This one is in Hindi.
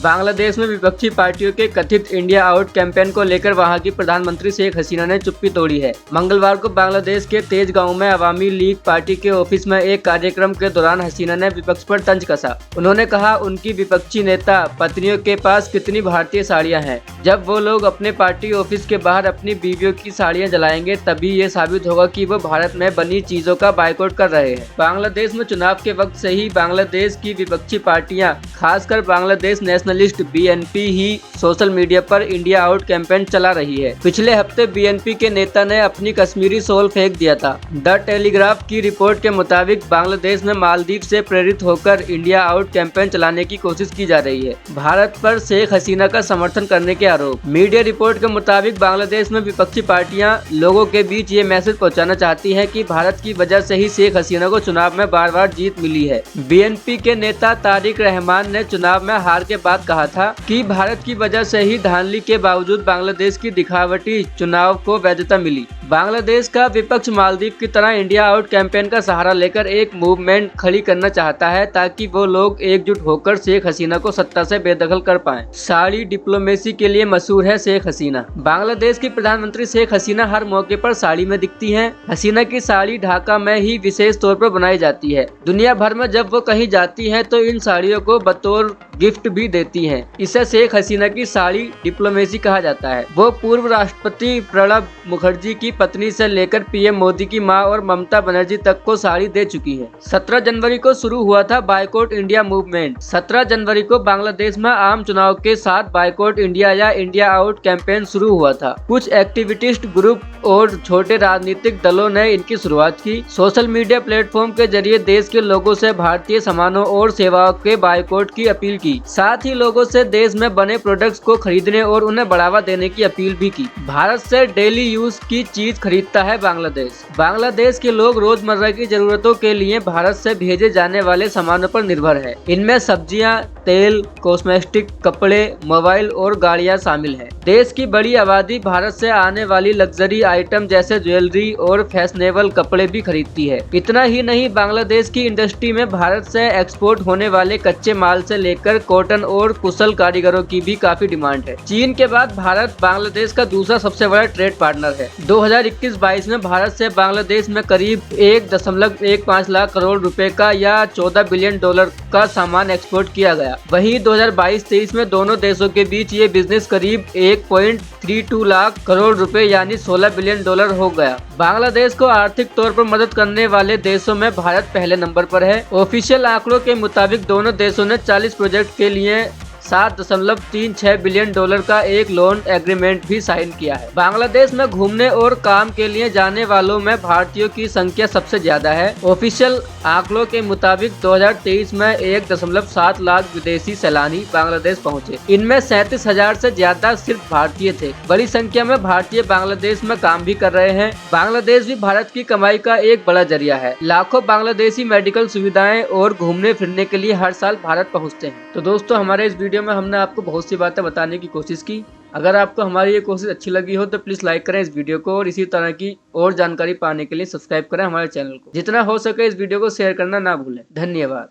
बांग्लादेश में विपक्षी पार्टियों के कथित इंडिया आउट कैंपेन को लेकर वहां की प्रधानमंत्री शेख हसीना ने चुप्पी तोड़ी है। मंगलवार को बांग्लादेश के तेज गांव में अवामी लीग पार्टी के ऑफिस में एक कार्यक्रम के दौरान हसीना ने विपक्ष पर तंज कसा। उन्होंने कहा, उनकी विपक्षी नेता पत्नियों के पास कितनी भारतीय साड़ियां हैं। जब वो लोग अपने पार्टी ऑफिस के बाहर अपनी बीवियों की साड़ियां जलाएंगे तभी ये साबित होगा कि वो भारत में बनी चीजों का बायकॉट कर रहे हैं। बांग्लादेश में चुनाव के वक्त से ही बांग्लादेश की विपक्षी पार्टियां, खासकर बांग्लादेश नेशनलिस्ट बीएनपी ही सोशल मीडिया पर इंडिया आउट कैंपेन चला रही है। पिछले हफ्ते बीएनपी के नेता ने अपनी कश्मीरी शॉल फेंक दिया था। द टेलीग्राफ की रिपोर्ट के मुताबिक बांग्लादेश में मालदीव से प्रेरित होकर इंडिया आउट कैंपेन चलाने की कोशिश की जा रही है। भारत पर शेख हसीना का समर्थन करने के आरोप। मीडिया रिपोर्ट के मुताबिक बांग्लादेश में विपक्षी पार्टियां लोगों के बीच ये मैसेज पहुंचाना चाहती हैं कि भारत की वजह से ही शेख हसीना को चुनाव में बार बार जीत मिली है। बीएनपी के नेता तारिक रहमान ने चुनाव में हार के बाद कहा था कि भारत की वजह से ही धांधली के बावजूद बांग्लादेश की दिखावटी चुनाव को वैधता मिली। बांग्लादेश का विपक्ष मालदीव की तरह इंडिया आउट कैंपेन का सहारा लेकर एक मूवमेंट खड़ी करना चाहता है ताकि वो लोग एकजुट होकर शेख हसीना को सत्ता से बेदखल कर पाएं। साड़ी डिप्लोमेसी के लिए मशहूर है शेख हसीना। बांग्लादेश की प्रधानमंत्री शेख हसीना हर मौके पर साड़ी में दिखती हैं। हसीना की साड़ी ढाका में ही विशेष तौर पर बनाई जाती है। दुनिया भर में जब वो कहीं जाती हैं तो इन साड़ियों को बतौर गिफ्ट भी देती हैं। इसे शेख हसीना की साड़ी डिप्लोमेसी कहा जाता है। वो पूर्व राष्ट्रपति प्रणब मुखर्जी की पत्नी से लेकर पीएम मोदी की मां और ममता बनर्जी तक को साड़ी दे चुकी है। 17 जनवरी को शुरू हुआ था बायकॉट इंडिया मूवमेंट। 17 जनवरी को बांग्लादेश में आम चुनाव के साथ बायकॉट इंडिया या इंडिया आउट कैंपेन शुरू हुआ था। कुछ एक्टिविस्ट ग्रुप और छोटे राजनीतिक दलों ने इनकी शुरुआत की। सोशल मीडिया प्लेटफॉर्म के जरिए देश के लोगों से भारतीय सामानों और सेवाओं के बायकॉट की अपील की। साथ ही लोगों से देश में बने प्रोडक्ट्स को खरीदने और उन्हें बढ़ावा देने की अपील भी की। भारत से डेली यूज की चीज खरीदता है बांग्लादेश। बांग्लादेश के लोग रोजमर्रा की जरूरतों के लिए भारत से भेजे जाने वाले सामानों पर निर्भर है। इनमें सब्जियां, तेल, कॉस्मेटिक, कपड़े, मोबाइल और गाड़ियां शामिल हैं। देश की बड़ी आबादी भारत से आने वाली लग्जरी आइटम जैसे ज्वेलरी और फैशनेबल कपड़े भी खरीदती है। इतना ही नहीं, बांग्लादेश की इंडस्ट्री में भारत से एक्सपोर्ट होने वाले कच्चे माल से लेकर कॉटन और कुशल कारीगरों की भी काफी डिमांड है। चीन के बाद भारत बांग्लादेश का दूसरा सबसे बड़ा ट्रेड पार्टनर है। 2021-22 में भारत से बांग्लादेश में करीब 1.15 लाख करोड़ रुपए का या 14 बिलियन डॉलर का सामान एक्सपोर्ट किया गया। वहीं 2022-23 में दोनों देशों के बीच ये बिजनेस करीब 1.32 लाख करोड़ रुपए यानी 16 बिलियन डॉलर हो गया। बांग्लादेश को आर्थिक तौर पर मदद करने वाले देशों में भारत पहले नंबर पर है। ऑफिशियल आंकड़ों के मुताबिक दोनों देशों ने 40 प्रोजेक्ट के लिए 7.36 बिलियन डॉलर का एक लोन एग्रीमेंट भी साइन किया है। बांग्लादेश में घूमने और काम के लिए जाने वालों में भारतीयों की संख्या सबसे ज्यादा है। ऑफिशियल आंकड़ों के मुताबिक 2023 में 1.7 लाख विदेशी सैलानी बांग्लादेश पहुंचे। इनमें 37,000 से ज्यादा सिर्फ भारतीय थे। बड़ी संख्या में भारतीय बांग्लादेश में काम भी कर रहे हैं। बांग्लादेश भी भारत की कमाई का एक बड़ा जरिया है। लाखों बांग्लादेशी मेडिकल सुविधाएं और घूमने फिरने के लिए हर साल भारत पहुँचते हैं। तो दोस्तों, हमारे इस वीडियो में हमने आपको बहुत सी बातें बताने की कोशिश की। अगर आपको हमारी ये कोशिश अच्छी लगी हो तो प्लीज लाइक करें इस वीडियो को और इसी तरह की और जानकारी पाने के लिए सब्सक्राइब करें हमारे चैनल को। जितना हो सके इस वीडियो को शेयर करना ना भूलें। धन्यवाद।